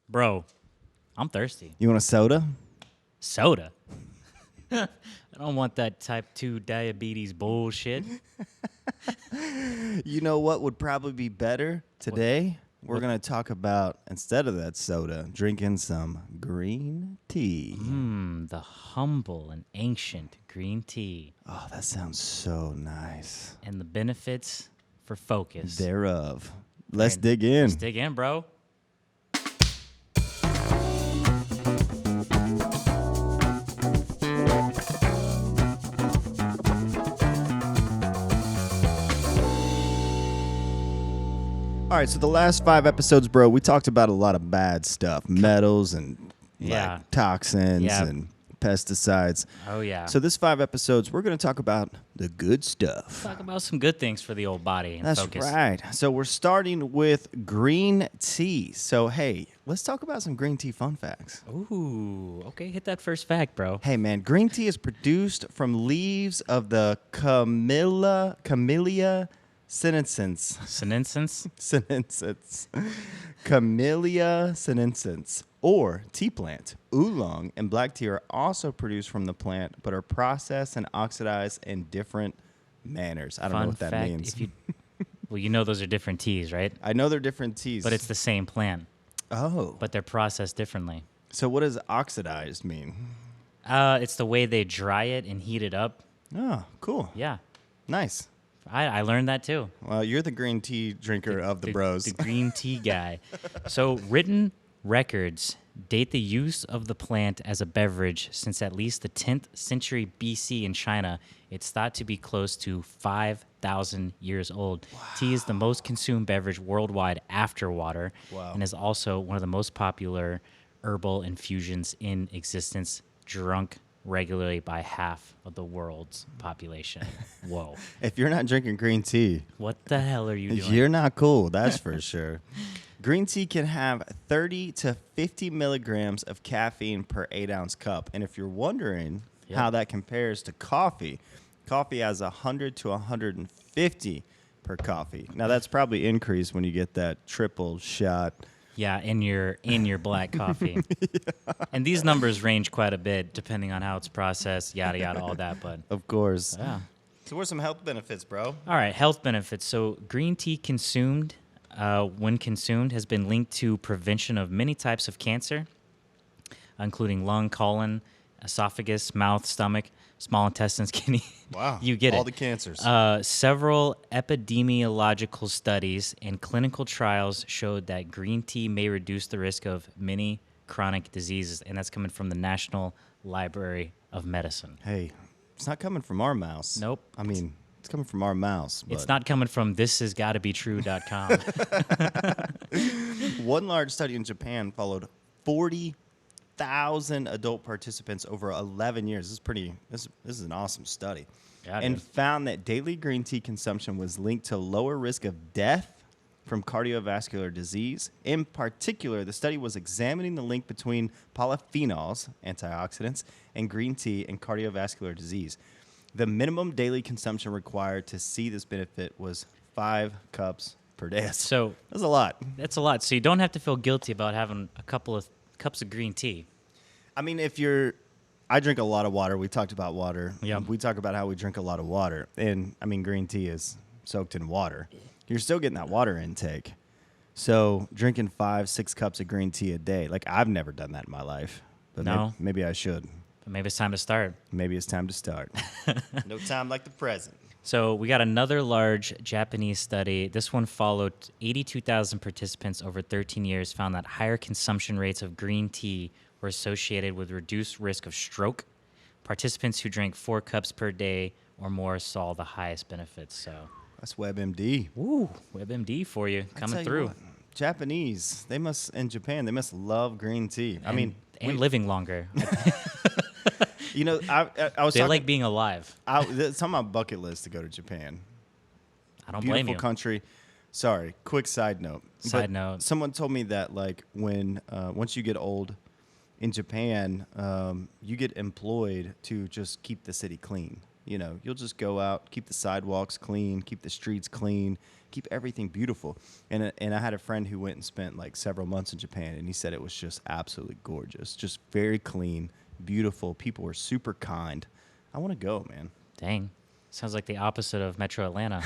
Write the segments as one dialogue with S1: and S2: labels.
S1: Bro, I'm thirsty.
S2: You want a soda?
S1: Soda. I don't want that type 2 diabetes bullshit.
S2: You know what would probably be better today? We're
S1: What?
S2: going to talk about, instead of that soda, drinking some green tea.
S1: The humble and ancient green tea
S2: Oh, that sounds so nice.
S1: and the benefits for focus.
S2: Thereof. Let's
S1: Right.
S2: dig in.
S1: Let's dig in, bro.
S2: All right, so the last 5 episodes, bro, we talked about a lot of bad stuff, metals and
S1: Yeah.
S2: like toxins
S1: Yeah.
S2: and pesticides.
S1: Oh, yeah.
S2: So this 5 episodes, we're going to talk about the good stuff.
S1: Talk about some good things for the old body and
S2: That's
S1: focus.
S2: right. So we're starting with green tea. So hey, let's talk about some green tea fun facts.
S1: Ooh, okay. Hit that first fact, bro.
S2: Hey man, green tea is produced from leaves of the Camellia sinensis.
S1: Sinensis?
S2: Camellia sinensis, or tea plant. Oolong and black tea are also produced from the plant, but are processed and oxidized in different manners. I don't know
S1: Fun
S2: what that
S1: fact,
S2: means.
S1: well, you know those are different teas, right?
S2: I know they're different teas.
S1: But it's the same plant,
S2: oh.
S1: but they're processed differently.
S2: So what does oxidized mean?
S1: It's the way they dry it and heat it up.
S2: Oh, cool.
S1: Yeah,
S2: Nice.
S1: I learned that too.
S2: Well, you're the green tea drinker of the bros.
S1: The green tea guy. So written records date the use of the plant as a beverage since at least the 10th century BC in China. It's thought to be close to 5,000 years old. Wow. Tea is the most consumed beverage worldwide after water,
S2: Wow.
S1: and is also one of the most popular herbal infusions in existence, drunk regularly by half of the world's population. Whoa.
S2: If you're not drinking green tea,
S1: What the hell are you doing?
S2: you're not cool, that's for sure. Green tea can have 30 to 50 milligrams of caffeine per 8-ounce cup. And if you're wondering
S1: Yep.
S2: how that compares to coffee, coffee has 100 to 150 per coffee. Now, that's probably increased when you get that triple shot.
S1: Yeah, in your black coffee. And these numbers range quite a bit depending on how it's processed, yada yada, all that. But
S2: Of course.
S1: yeah.
S2: So what are some health benefits, bro?
S1: All right, health benefits. So green tea consumed, when consumed, has been linked to prevention of many types of cancer, including lung, colon, esophagus, mouth, stomach, small intestines, kidney.
S2: Wow.
S1: You get
S2: all
S1: it.
S2: the cancers.
S1: Several epidemiological studies and clinical trials showed that green tea may reduce the risk of many chronic diseases, and that's coming from the National Library of Medicine.
S2: Hey, it's not coming from our mouse.
S1: Nope.
S2: I mean, it's coming from our mouse. But
S1: It's not coming from thisisgottabetrue.com.
S2: One large study in Japan followed 40,000 adult participants over 11 years. This is an awesome study.
S1: Yeah,
S2: and
S1: dude.
S2: found that daily green tea consumption was linked to lower risk of death from cardiovascular disease. In particular, the study was examining the link between polyphenols, antioxidants, and green tea and cardiovascular disease. The minimum daily consumption required to see this benefit was 5 cups per day.
S1: So
S2: That's a lot.
S1: that's a lot. So you don't have to feel guilty about having a couple of cups of green tea.
S2: I mean, I drink a lot of water. We talked about water.
S1: Yeah.
S2: We talk about how we drink a lot of water. And, I mean, green tea is soaked in water. You're still getting that water intake. So drinking 5-6 cups of green tea a day, like I've never done that in my life. But
S1: No.
S2: maybe I should.
S1: But maybe it's time to start.
S2: Maybe it's time to start. No time like the present.
S1: So we got another large Japanese study. This one followed 82,000 participants over 13 years, found that higher consumption rates of green tea were associated with reduced risk of stroke. Participants who drank 4 cups per day or more saw the highest benefits. So,
S2: That's WebMD.
S1: woo, WebMD for you
S2: I
S1: coming
S2: tell you
S1: through.
S2: what, Japanese, in Japan, they must love green tea. I mean,
S1: and living longer.
S2: you know, I was
S1: They
S2: talking,
S1: like being alive.
S2: it's on my bucket list to go to Japan.
S1: I don't
S2: Beautiful
S1: blame you.
S2: country. Sorry, quick side note.
S1: Side note.
S2: Someone told me that like when once you get old in Japan, you get employed to just keep the city clean. You know, you'll just go out, keep the sidewalks clean, keep the streets clean, keep everything beautiful. And I had a friend who went and spent like several months in Japan, and he said it was just absolutely gorgeous, just very clean, beautiful. People were super kind. I want to go, man.
S1: Dang. Sounds like the opposite of Metro Atlanta.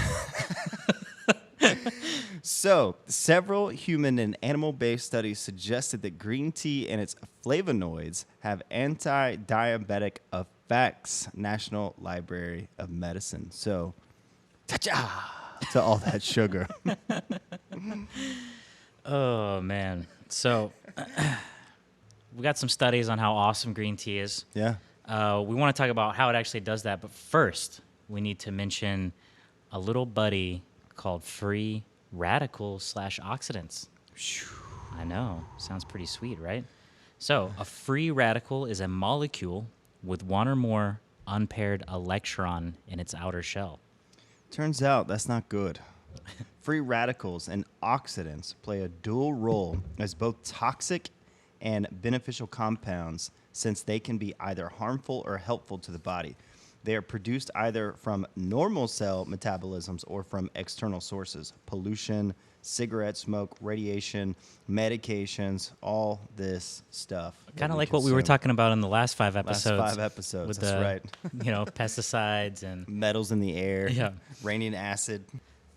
S2: So, several human and animal-based studies suggested that green tea and its flavonoids have anti-diabetic effects. National Library of Medicine. So, ta-cha to all that sugar.
S1: Oh, man. So, we got some studies on how awesome green tea is.
S2: Yeah.
S1: We want to talk about how it actually does that. But first, we need to mention a little buddy called free radicals / oxidants. I know. Sounds pretty sweet, right? So a free radical is a molecule with one or more unpaired electron in its outer shell.
S2: Turns out that's not good. Free radicals and oxidants play a dual role as both toxic and beneficial compounds, since they can be either harmful or helpful to the body. They are produced either from normal cell metabolisms or from external sources: pollution, cigarette smoke, radiation, medications, all this stuff.
S1: Kind of like what we were talking about in the last 5 episodes.
S2: Last 5 episodes,
S1: with
S2: that's right.
S1: Pesticides and
S2: Metals in the air,
S1: Yeah.
S2: raining acid.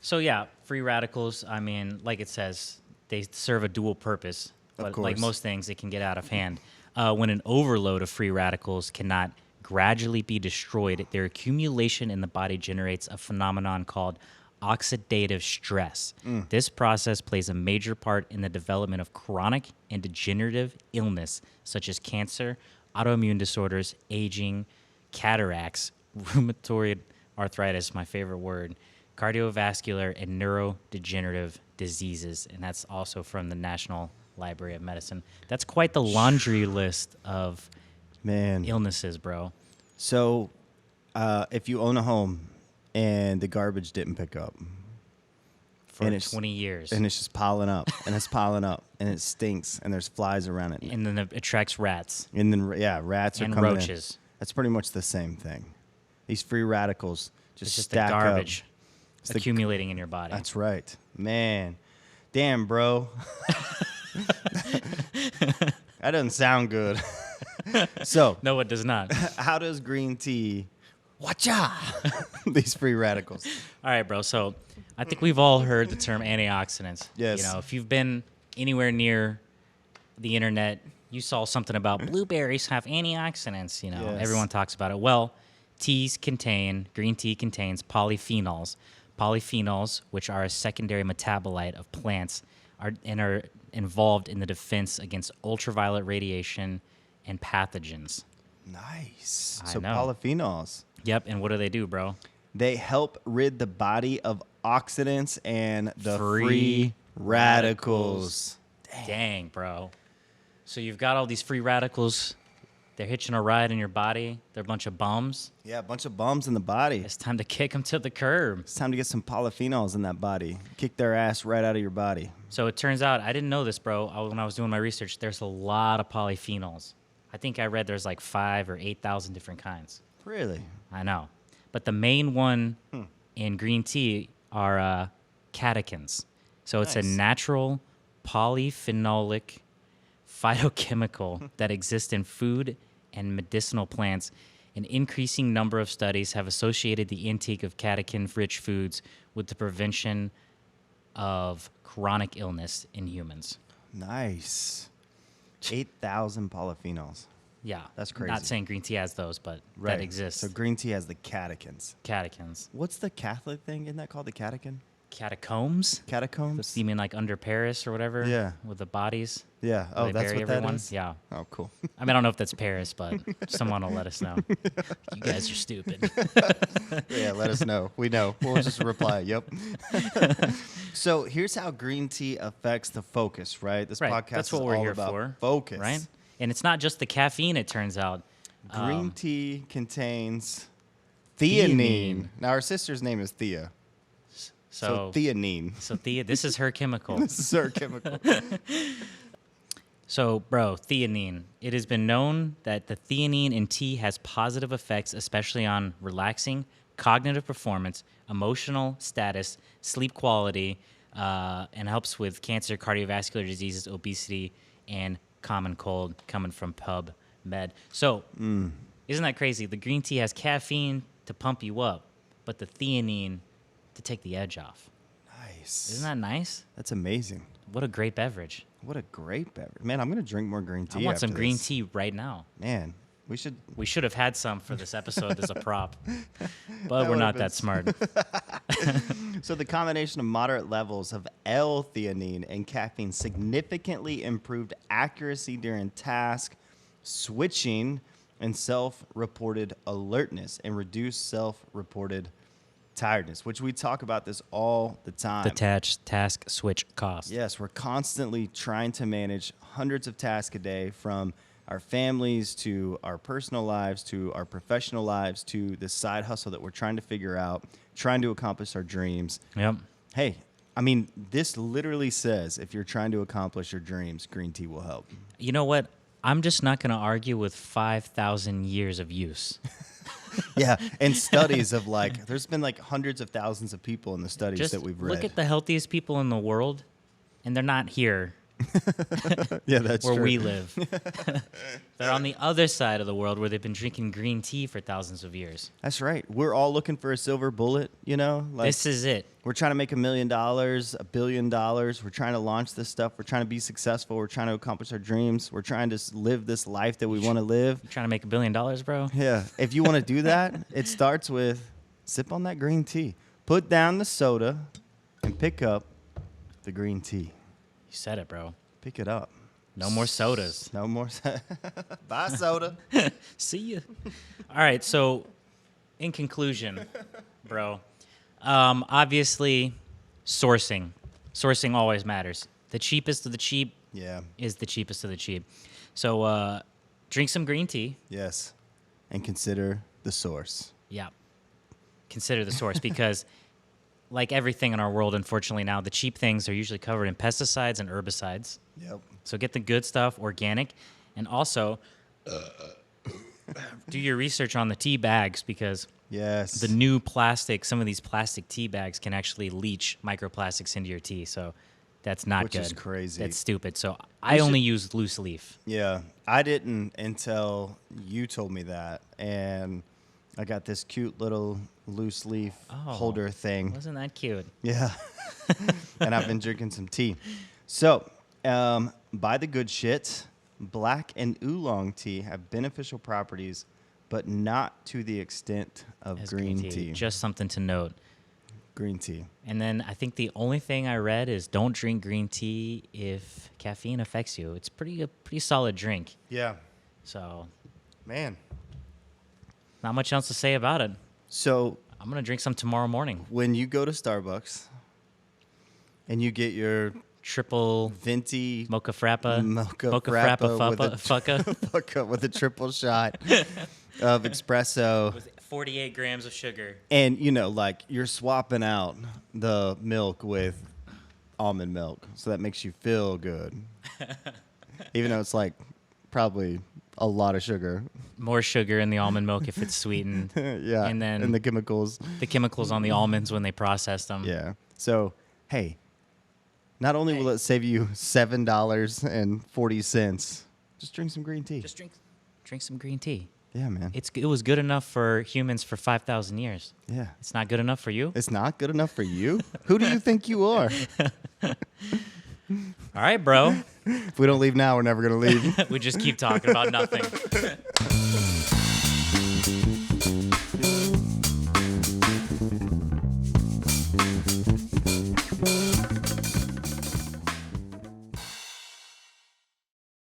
S1: So yeah, free radicals, I mean, like it says, they serve a dual purpose. But like
S2: course.
S1: most things, it can get out of hand. When an overload of free radicals cannot gradually be destroyed, their accumulation in the body generates a phenomenon called oxidative stress. This process plays a major part in the development of chronic and degenerative illness, such as cancer, autoimmune disorders, aging, cataracts, rheumatoid arthritis, my favorite word, cardiovascular, and neurodegenerative diseases. And that's also from the National Library of Medicine. That's quite the laundry list of illnesses, bro.
S2: So, if you own a home and the garbage didn't pick up
S1: For 20 years.
S2: and it's just piling up and it's piling up and it stinks and there's flies around it,
S1: And then it attracts rats
S2: and then rats are
S1: and
S2: coming
S1: roaches.
S2: in. That's pretty much the same thing. These free radicals
S1: It's
S2: just
S1: just the
S2: stack
S1: garbage
S2: up. It's the-
S1: accumulating in your body.
S2: That's right, man. Damn, bro. That doesn't sound good. So,
S1: No, it does not.
S2: how does green tea watcha these free radicals?
S1: All right, bro. So I think we've all heard the term antioxidants.
S2: Yes.
S1: You know, if you've been anywhere near the internet, you saw something about blueberries have antioxidants. You know,
S2: Yes.
S1: everyone talks about it. Well, green tea contains polyphenols. Polyphenols, which are a secondary metabolite of plants, are involved in the defense against ultraviolet radiation and pathogens.
S2: Nice.
S1: I
S2: So
S1: know.
S2: polyphenols.
S1: Yep. And what do they do, bro?
S2: They help rid the body of oxidants and the
S1: Free
S2: free radicals.
S1: Dang, bro. So you've got all these free radicals. They're hitching a ride in your body. They're a bunch of bums.
S2: Yeah, a bunch of bums in the body.
S1: It's time to kick them to the curb.
S2: It's time to get some polyphenols in that body. Kick their ass right out of your body.
S1: So it turns out, I didn't know this, bro. When I was doing my research, there's a lot of polyphenols. I think I read there's like 5,000 or 8,000 different kinds.
S2: Really?
S1: I know. But the main one in green tea are catechins. So it's a
S2: Nice.
S1: natural polyphenolic phytochemical that exists in food and medicinal plants. An increasing number of studies have associated the intake of catechin-rich foods with the prevention of chronic illness in humans.
S2: Nice. 8,000 polyphenols.
S1: Yeah.
S2: That's crazy.
S1: Not saying green tea has those, but that exists.
S2: So green tea has the catechins.
S1: Catechins.
S2: What's the Catholic thing? Isn't that called the catechin?
S1: Catacombs?
S2: Catacombs?
S1: You mean like under Paris or whatever?
S2: Yeah.
S1: With the bodies?
S2: Yeah.
S1: where
S2: Oh,
S1: they
S2: that's
S1: bury
S2: what that
S1: everyone?
S2: is?
S1: Yeah.
S2: Oh, cool.
S1: I mean, I don't know if that's Paris, but someone will let us know. You guys are stupid.
S2: Yeah, let us know. We know. We'll just reply, yep. So here's how green tea affects the focus, right? This
S1: Right.
S2: podcast
S1: That's
S2: is
S1: what we're
S2: all
S1: here
S2: about
S1: for.
S2: focus.
S1: Right? And it's not just the caffeine, it turns out.
S2: Green tea contains theanine. Now, our sister's name is Thea. So
S1: So
S2: theanine.
S1: Thea, this is her chemical.
S2: This is her chemical.
S1: So, bro, theanine. It has been known that the theanine in tea has positive effects, especially on relaxing, cognitive performance, emotional status, sleep quality, and helps with cancer, cardiovascular diseases, obesity, and common cold, coming from PubMed. So, isn't that crazy? The green tea has caffeine to pump you up, but the theanine to take the edge off.
S2: Nice.
S1: Isn't that nice?
S2: That's amazing.
S1: What a great beverage.
S2: What a great beverage. Man, I'm going to drink more green tea
S1: I want
S2: after
S1: some green
S2: this.
S1: tea right now.
S2: Man, we should.
S1: We should have had some for this episode as a prop, but
S2: That
S1: we're
S2: would've
S1: not
S2: been
S1: that smart.
S2: So the combination of moderate levels of L-theanine and caffeine significantly improved accuracy during task switching and self-reported alertness and reduced self-reported tiredness, which we talk about this all the time.
S1: The task switch cost.
S2: Yes, we're constantly trying to manage hundreds of tasks a day, from our families to our personal lives to our professional lives to the side hustle that we're trying to figure out, trying to accomplish our dreams.
S1: Yep.
S2: Hey, I mean, this literally says if you're trying to accomplish your dreams, green tea will help.
S1: You know what? I'm just not going to argue with 5,000 years of use.
S2: Yeah, and studies of like, there's been like hundreds of thousands of people in the studies
S1: Just
S2: that we've read.
S1: look at the healthiest people in the world, and they're not here
S2: Yeah, that's
S1: where
S2: true.
S1: we live. They're on the other side of the world where they've been drinking green tea for thousands of years.
S2: That's right. We're all looking for a silver bullet, you know? Like,
S1: This is it.
S2: we're trying to make $1 million, $1 billion. We're trying to launch this stuff. We're trying to be successful. We're trying to accomplish our dreams. We're trying to live this life that we want to live.
S1: You trying to make $1 billion, bro?
S2: Yeah. If you want to do that, it starts with sip on that green tea. Put down the soda and pick up the green tea.
S1: You said it, bro.
S2: Pick it up.
S1: No more sodas.
S2: No more. Bye, soda.
S1: See ya. All right. So, in conclusion, bro, obviously, sourcing. Sourcing always matters. The cheapest of the cheap
S2: Yeah.
S1: is the cheapest of the cheap. So, drink some green tea.
S2: Yes. And consider the source.
S1: Yeah. Consider the source because, like everything in our world, unfortunately now, the cheap things are usually covered in pesticides and herbicides.
S2: Yep.
S1: So get the good stuff, organic, and also do your research on the tea bags because
S2: Yes.
S1: the new plastic, some of these plastic tea bags can actually leach microplastics into your tea. So that's not
S2: Which
S1: good.
S2: is crazy.
S1: That's stupid. So I only use loose leaf.
S2: Yeah, I didn't until you told me that, and I got this cute little loose leaf holder thing.
S1: Wasn't that cute?
S2: Yeah, and I've been drinking some tea. So, buy the good shit. Black and oolong tea have beneficial properties, but not to the extent of
S1: As
S2: green tea.
S1: Just something to note.
S2: Green tea.
S1: And then I think the only thing I read is don't drink green tea if caffeine affects you. It's a pretty solid drink.
S2: Yeah,
S1: So
S2: man.
S1: not much else to say about it.
S2: So
S1: I'm going to drink some tomorrow morning.
S2: when you go to Starbucks and you get your
S1: Triple
S2: venti
S1: mocha frappa.
S2: Mocha
S1: frappa
S2: frappa with a-
S1: fucka.
S2: with a triple shot of espresso,
S1: With 48 grams of sugar.
S2: and you know, like you're swapping out the milk with almond milk, so that makes you feel good, even though it's like probably a lot of sugar.
S1: More sugar in the almond milk if it's sweetened.
S2: Yeah,
S1: And then
S2: the chemicals.
S1: the chemicals on the almonds when they process them.
S2: Yeah. So hey, not only will it save you $7.40, just drink some green tea.
S1: Just drink some green tea.
S2: Yeah, man.
S1: It was good enough for humans for 5,000 years.
S2: Yeah.
S1: It's not good enough for you?
S2: It's not good enough for you? Who do you think you are?
S1: All right, bro.
S2: If we don't leave now, we're never going to leave.
S1: We just keep talking about nothing.